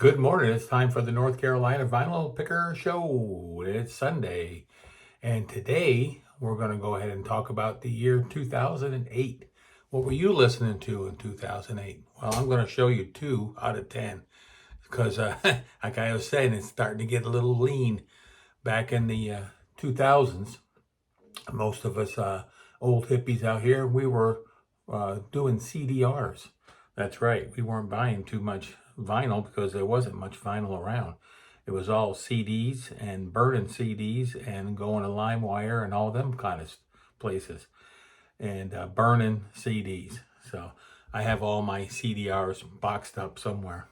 Good morning. It's time for the North Carolina Vinyl Picker Show. It's Sunday. And today we're going to go ahead and talk about the year 2008. What were you listening to in 2008? Well, I'm going to show you 2 out of 10 because, like I was saying, it's starting to get a little lean. Back in the 2000s, most of us old hippies out here, we were doing CDRs. That's right. We weren't buying too much vinyl because there wasn't much vinyl around. It was all CDs and burning CDs and going to LimeWire and all them kind of places and burning CDs. So I have all my CDRs boxed up somewhere.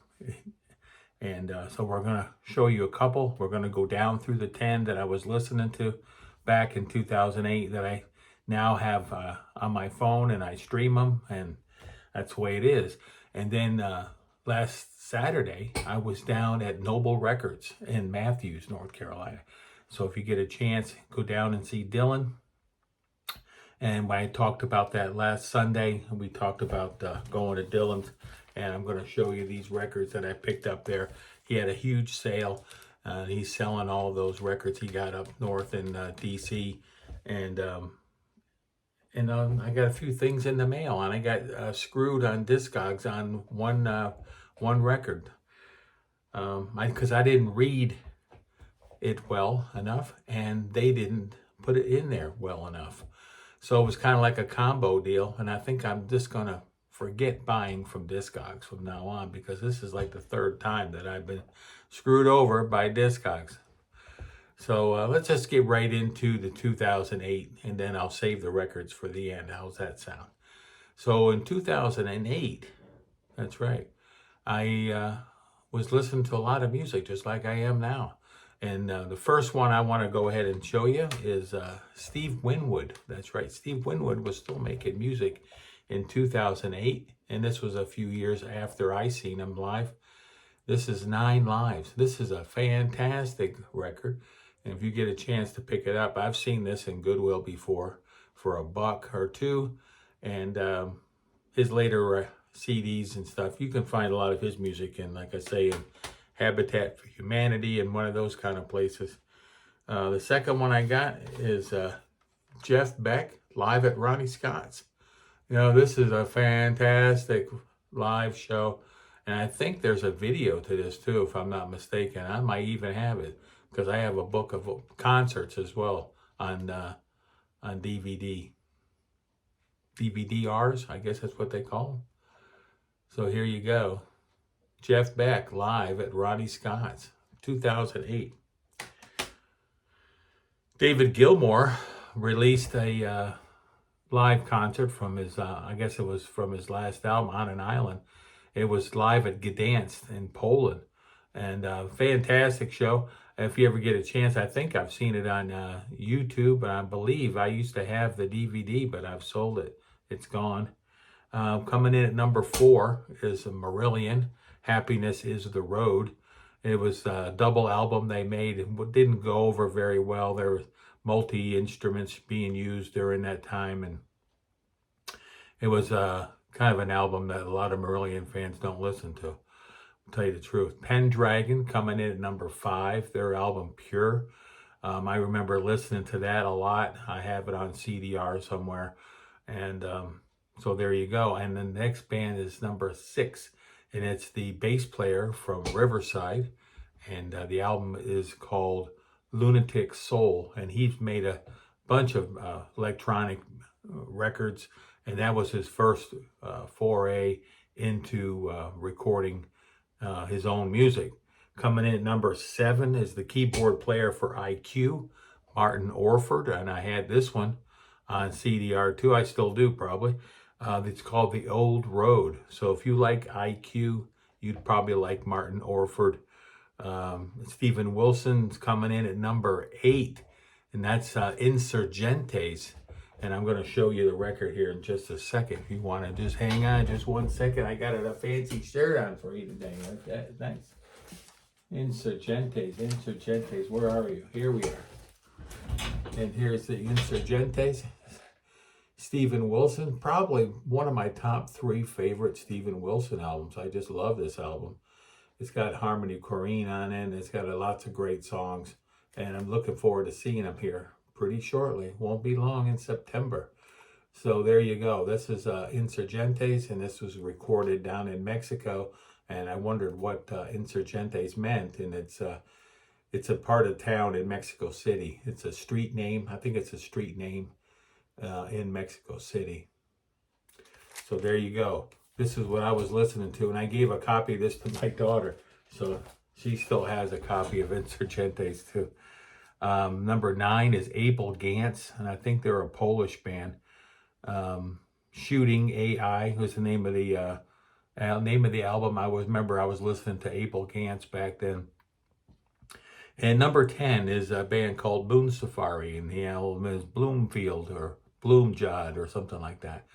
And so we're going to show you a couple. We're going to go down through the 10 that I was listening to back in 2008 that I now have on my phone, and I stream them, and that's the way it is. And then last Saturday, I was down at Noble Records in Matthews, North Carolina. So if you get a chance, go down and see Dylan. And when I talked about that last Sunday, we talked about going to Dylan's, and I'm going to show you these records that I picked up there. He had a huge sale. He's selling all those records he got up north in D.C. And I got a few things in the mail, and I got screwed on Discogs on one record because I didn't read it well enough, and they didn't put it in there well enough. So it was kind of like a combo deal, and I think I'm just going to forget buying from Discogs from now on because this is like the 3rd time that I've been screwed over by Discogs. So let's just get right into the 2008, and then I'll save the records for the end. How's that sound? So in 2008, that's right, I was listening to a lot of music just like I am now. And the first one I want to go ahead and show you is Steve Winwood. That's right, Steve Winwood was still making music in 2008, and this was a few years after I seen him live. This is 9 Lives. This is a fantastic record, and if you get a chance to pick it up, I've seen this in Goodwill before for $1 or $2, and his later CDs and stuff, you can find a lot of his music in, like I say, in Habitat for Humanity and one of those kind of places. The second one I got is Jeff Beck, live at Ronnie Scott's. You know, this is a fantastic live show, and I think there's a video to this too, if I'm not mistaken. I might even have it because I have a book of concerts as well on DVD. DVD-Rs, I guess that's what they call them. So here you go. Jeff Beck live at Ronnie Scott's, 2008. David Gilmour released a live concert from his, I guess it was from his last album, On an Island. It was live at Gdansk in Poland, and fantastic show. If you ever get a chance, I think I've seen it on YouTube, and I believe I used to have the DVD, but I've sold it. It's gone. Coming in at number 4 is Marillion, Happiness is the Road. It was a double album they made. It didn't go over very well. There was multi-instruments being used during that time, and it was kind of an album that a lot of Marillion fans don't listen to, I'll tell you the truth. Pendragon coming in at number 5, their album Pure. I remember listening to that a lot. I have it on CDR somewhere, and so there you go. And the next band is number 6, and it's the bass player from Riverside, and the album is called Lunatic Soul, and he's made a bunch of electronic records, and that was his first foray into recording his own music. Coming in at number 7 is the keyboard player for IQ, Martin Orford, and I had this one on CDR too. I still do probably. It's called The Old Road. So if you like IQ, you'd probably like Martin Orford. Steven Wilson's coming in at number 8, and that's Insurgentes. And I'm going to show you the record here in just a second. If you want to just hang on just 1 second. I got a fancy shirt on for you today. Okay, nice. Insurgentes, where are you? Here we are. And here's the Insurgentes. Steven Wilson, probably one of my top 3 favorite Steven Wilson albums. I just love this album. It's got Harmony Korine on it. It's got lots of great songs. And I'm looking forward to seeing him here pretty shortly. Won't be long in September. So there you go. This is Insurgentes, and this was recorded down in Mexico. And I wondered what Insurgentes meant. And it's a part of town in Mexico City. It's a street name. I think it's a street name in Mexico City. So there you go. This is what I was listening to, and I gave a copy of this to my daughter. So she still has a copy of Insurgentes too. Number 9 is Abel Gance, and I think they're a Polish band. Shooting AI was the name of the album. I remember I was listening to Abel Gance back then. And number 10 is a band called Boone Safari, and the album is Bloomfield or Bloomjod or something like that.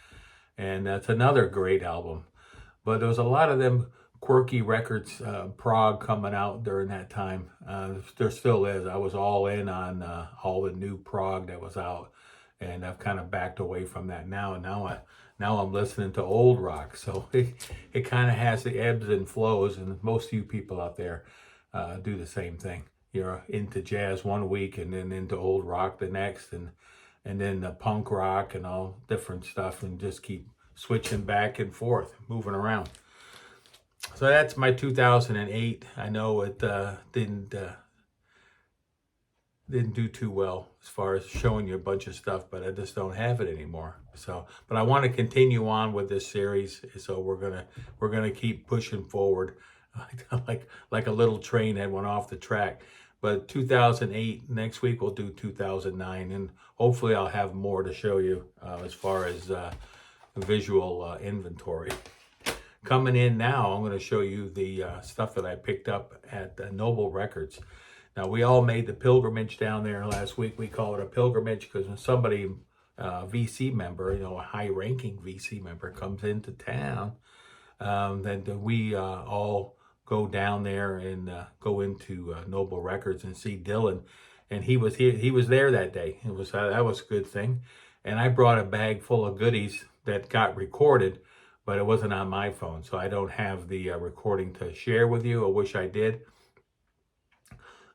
And that's another great album. But there was a lot of them quirky records, prog coming out during that time. There still is. I was all in on all the new prog that was out, and I've kind of backed away from that now. Now I'm listening to old rock. So it kind of has the ebbs and flows, and most of you people out there do the same thing. You're into jazz one week and then into old rock the next, and then the punk rock and all different stuff, and just keep switching back and forth, moving around. So that's my 2008. I know it didn't do too well as far as showing you a bunch of stuff, but I just don't have it anymore. So, but I want to continue on with this series. So we're gonna keep pushing forward, like a little train that went off the track. But 2008, next week we'll do 2009, and hopefully I'll have more to show you as far as visual inventory. Coming in now, I'm going to show you the stuff that I picked up at Noble Records. Now, we all made the pilgrimage down there last week. We call it a pilgrimage because when somebody, VC member, a high-ranking VC member comes into town, then we all go down there and go into Noble Records and see Dylan. And he was here. He was there that day. That was a good thing. And I brought a bag full of goodies that got recorded, but it wasn't on my phone, so I don't have the recording to share with you. I wish I did.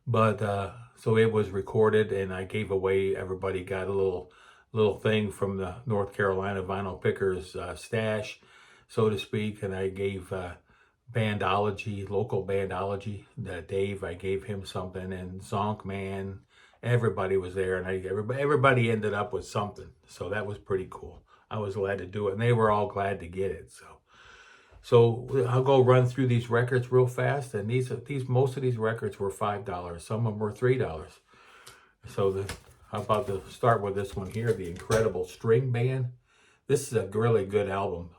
But so it was recorded, and I gave away. Everybody got a little thing from the North Carolina Vinyl Pickers stash, so to speak. And I gave local Bandology, Dave. I gave him something, and Zonk Man. Everybody was there, and everybody ended up with something. So that was pretty cool. I was glad to do it, and they were all glad to get it. So I'll go run through these records real fast, and most of these records were $5. Some of them were $3. So how about to start with this one here, the Incredible String Band. This is a really good album.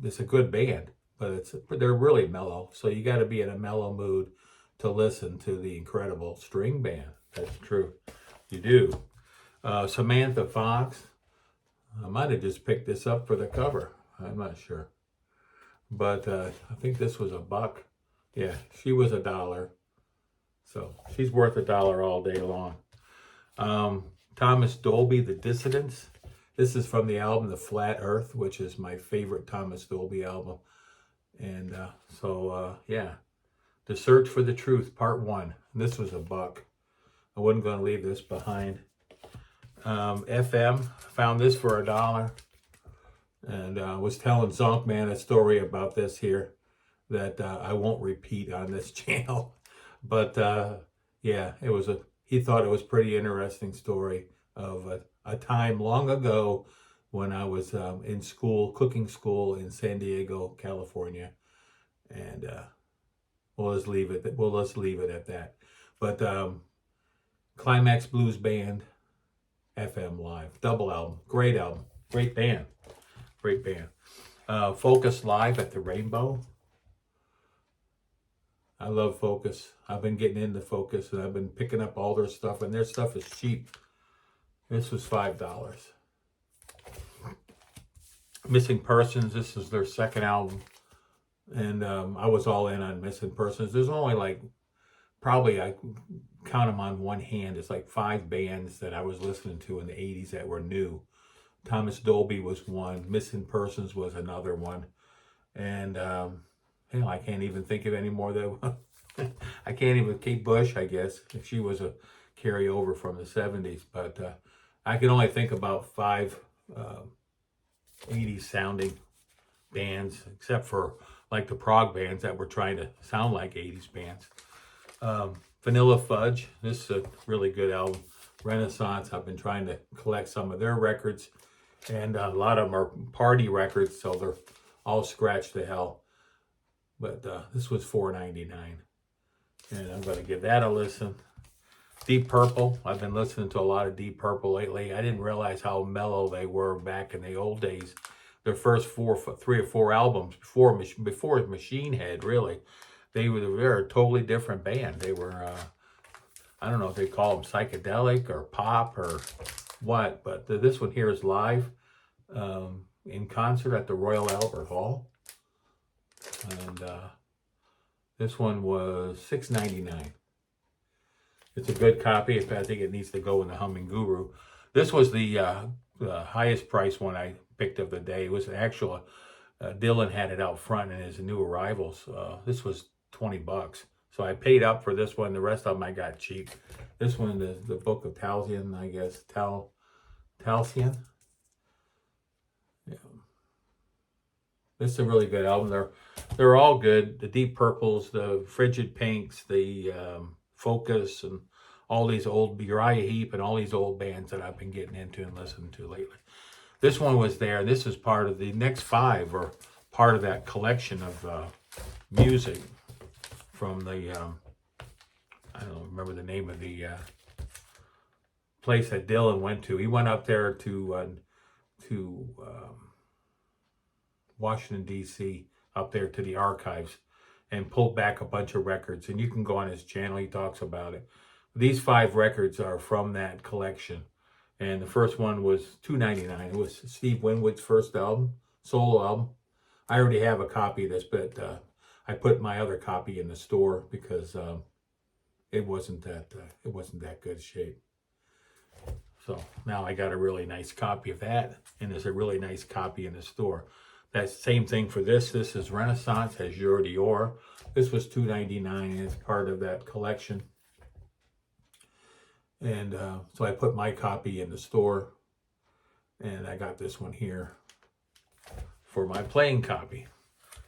It's a good band, but they're really mellow. So you got to be in a mellow mood to listen to the Incredible String Band. That's true. You do. Samantha Fox. I might have just picked this up for the cover. I'm not sure. But I think this was $1. Yeah, she was $1. So she's worth $1 all day long. Thomas Dolby, The Dissidents. This is from the album The Flat Earth, which is my favorite Thomas Dolby album. And yeah. The Search for the Truth, Part 1. And this was $1. I wasn't going to leave this behind. FM, found this for $1, and was telling Zonk Man a story about this here that I won't repeat on this channel. But yeah, he thought it was a pretty interesting story of a time long ago when I was in cooking school in San Diego, California, and we'll just leave it at that. But Climax Blues Band, FM Live, double album, great band. Focus Live at the Rainbow. I love Focus. I've been getting into Focus, and I've been picking up all their stuff, and their stuff is cheap. This was $5. Missing Persons, this is their second album, and I was all in on Missing Persons. There's only probably I count them on one hand. It's like 5 bands that I was listening to in the 80s that were new. Thomas Dolby was one. Missing Persons was another one. And Hell, I can't even think of any more that I can't even. Kate Bush, I guess, if she was a carryover from the 70s. But I can only think about five uh, 80s sounding bands, except for like the prog bands that were trying to sound like 80s bands. Vanilla Fudge, this is a really good album. Renaissance, I've been trying to collect some of their records, and a lot of them are party records, so they're all scratched to hell. But this was $4.99, and I'm going to give that a listen. Deep Purple, I've been listening to a lot of Deep Purple lately. I didn't realize how mellow they were back in the old days. Their first three or four albums before Machine Head, really, they were a totally different band. They were, I don't know if they call them psychedelic or pop or what, but this one here is live in concert at the Royal Albert Hall. And this one was $6.99. It's a good copy. I think it needs to go in the Humming Guru. This was the highest price one I picked of the day. It was an actual, Dylan had it out front in his new arrivals. This was $20. So I paid up for this one. The rest of them I got cheap. This one is the Book of Talcyon, I guess. Talcyon? Yeah. This is a really good album. They're all good. The Deep Purples, the Frigid Pinks, the Focus, and all these old Uriah Heep and all these old bands that I've been getting into and listening to lately. This one was there. This is part of the next five, or part of that collection of music from the, I don't remember the name of the place that Dylan went to. He went up there to Washington, D.C., up there to the archives, and pulled back a bunch of records. And you can go on his channel. He talks about it. These five records are from that collection. And the first one was $2.99. It was Steve Winwood's first album, solo album. I already have a copy of this, but I put my other copy in the store because it wasn't that good shape. So now I got a really nice copy of that, and there's a really nice copy in the store. That same thing for this. This is Renaissance, has Jour d'Or. This was $2.99, and it's part of that collection. And so I put my copy in the store, and I got this one here for my playing copy.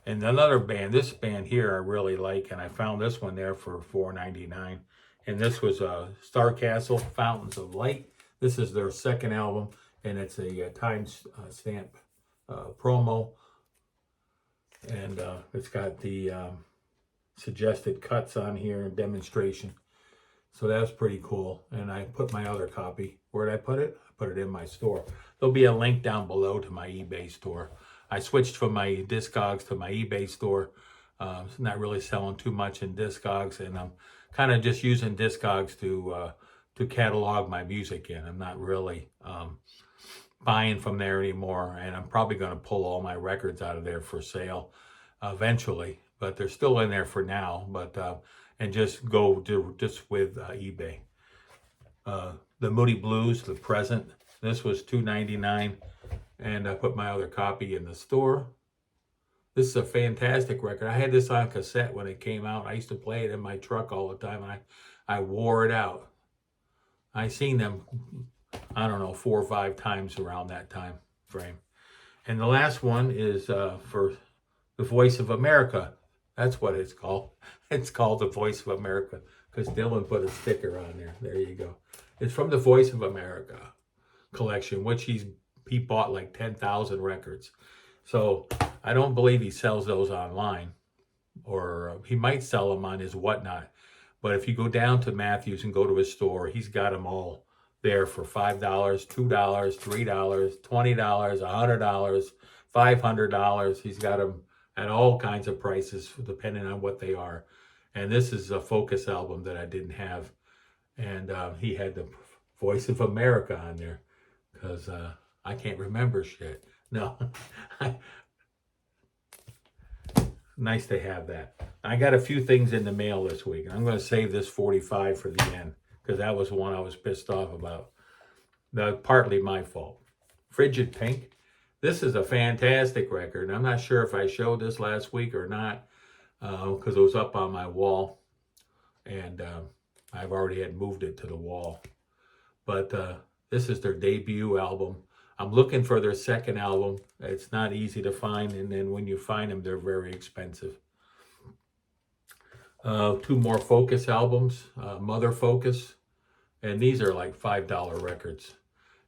And another band, this band here I really like, and I found this one there for $4.99. And this was Star Castle, Fountains of Light. This is their second album, and it's a time stamp promo, and it's got the suggested cuts on here and demonstration. So that's pretty cool. And I put my other copy. Where did I put it? I put it in my store. There'll be a link down below to my eBay store. I switched from my Discogs to my eBay store. It's not really selling too much in Discogs, and I'm kind of just using Discogs to catalog my music in. I'm not really buying from there anymore, and I'm probably going to pull all my records out of there for sale eventually, but they're still in there for now. But and just go just with eBay. The Moody Blues, The Present. This was $2.99, and I put my other copy in the store. This is a fantastic record. I had this on cassette when it came out. I used to play it in my truck all the time, and I wore it out. I seen them, I don't know, 4 or 5 times around that time frame. And the last one is for The Voice of America. That's what it's called. It's called The Voice of America because Dylan put a sticker on there. There you go. It's from the Voice of America collection, which he bought like 10,000 records. So I don't believe he sells those online, or he might sell them on his whatnot. But if you go down to Matthews and go to his store, he's got them all there for $5, $2, $3, $20, $100, $500. He's got them at all kinds of prices depending on what they are. And this is a Focus album that I didn't have. And he had the Voice of America on there because I can't remember shit. No. Nice to have that. I got a few things in the mail this week. I'm going to save this 45 for the end because that was one I was pissed off about. Partly my fault. Frigid Pink. This is a fantastic record. I'm not sure if I showed this last week or not. because it was up on my wall, and I've already had moved it to the wall. But this is their debut album. I'm looking for their second album. It's not easy to find, and then when you find them, they're very expensive. Two more Focus albums, Mother Focus, and these are like $5 records.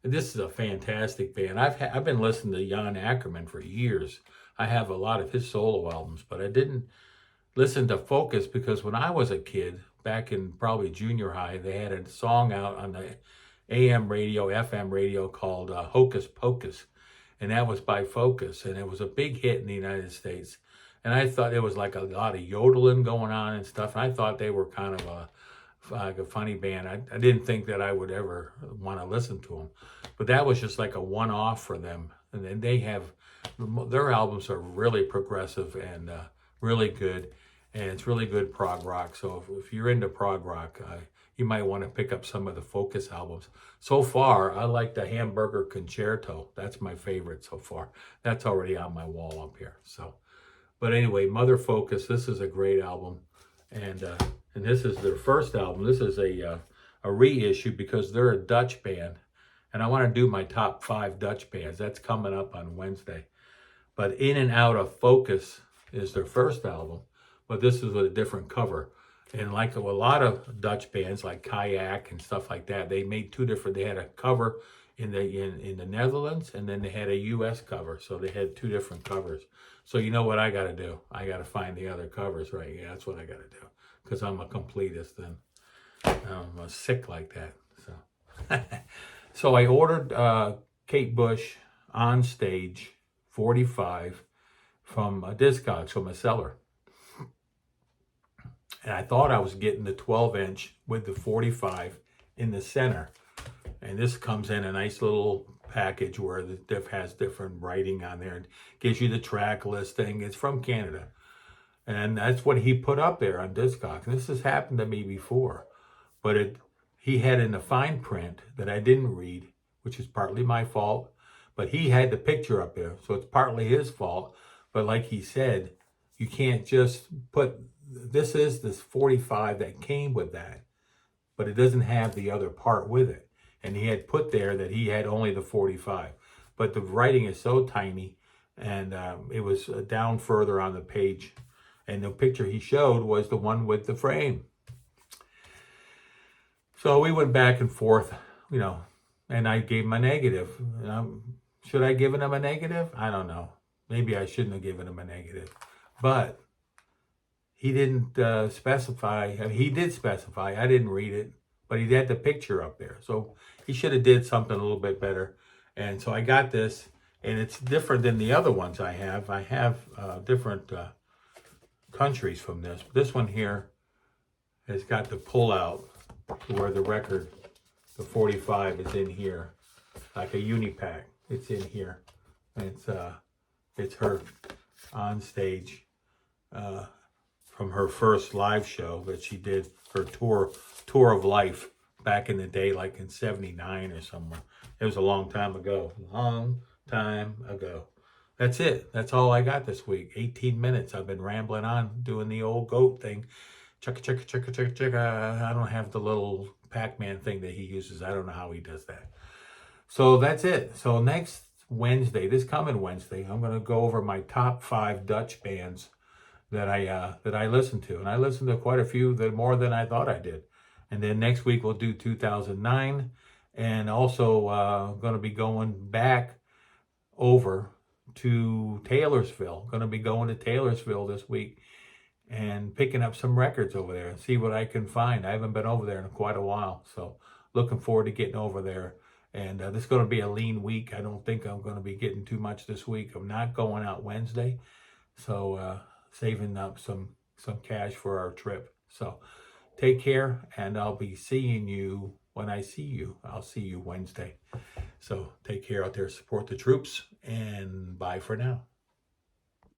And this is a fantastic band. I've been listening to Jan Ackerman for years. I have a lot of his solo albums, but I didn't listen to Focus because when I was a kid, back in probably junior high, they had a song out on the AM radio, FM radio called Hocus Pocus. And that was by Focus. And it was a big hit in the United States. And I thought there was like a lot of yodeling going on and stuff. And I thought they were kind of like a funny band. I didn't think that I would ever want to listen to them. But that was just like a one-off for them. And then their albums are really progressive and really good. And it's really good prog rock. So if you're into prog rock, you might want to pick up some of the Focus albums. So far, I like the Hamburger Concerto. That's my favorite so far. That's already on my wall up here. So, but anyway, Mother Focus. This is a great album, and this is their first album. This is a reissue because they're a Dutch band, and I want to do my top 5 Dutch bands. That's coming up on Wednesday. But In and Out of Focus is their first album, but this is with a different cover. And like a lot of Dutch bands like Kayak and stuff like that, they made two different. They had a cover in the Netherlands, and then they had a U.S. cover. So they had 2 different covers. So you know what I got to do? I got to find the other covers, right? Yeah, that's what I got to do because I'm a completist and I'm sick like that. So, so I ordered Kate Bush On Stage 45 from Discogs, from a seller. And I thought I was getting the 12-inch with the 45 in the center. And this comes in a nice little package where the diff has different writing on there. It gives you the track listing. It's from Canada. And that's what he put up there on Discogs. And this has happened to me before. But he had in the fine print that I didn't read, which is partly my fault. But he had the picture up there, so it's partly his fault. But like he said, you can't just put... This is this 45 that came with that, but it doesn't have the other part with it. And he had put there that he had only the 45, but the writing is so tiny, and it was down further on the page. And the picture he showed was the one with the frame. So we went back and forth, and I gave him a negative. Should I have given him a negative? I don't know. Maybe I shouldn't have given him a negative, but he didn't specify. I mean, he did specify. I didn't read it, but he had the picture up there. So he should have did something a little bit better. And so I got this, and it's different than the other ones I have. I have different countries from this. This one here has got the pull out where the record, the 45, is in here, like a Unipack. It's in here. And it's her on stage. From her first live show that she did, her tour of life back in the day, like in 79 or somewhere. It was a long time ago. That's it. That's all I got this week. 18 minutes. I've been rambling on, doing the old goat thing. Chugga, chugga, chugga, chugga, chugga. I don't have the little Pac-Man thing that he uses. I don't know how he does that. So that's it. So next Wednesday, this coming Wednesday, I'm going to go over my top 5 Dutch bands that I listen to, and I listened to quite a few, more than I thought I did. And then next week we'll do 2009, and also going to be going back over to Taylorsville. Going to be going to Taylorsville this week and picking up some records over there and see what I can find. I haven't been over there in quite a while, so looking forward to getting over there. And this is going to be a lean week. I don't think I'm going to be getting too much this week. I'm not going out Wednesday, so saving up some cash for our trip. So take care, and I'll be seeing you when I see you. I'll see you Wednesday. So take care out there, support the troops, and bye for now.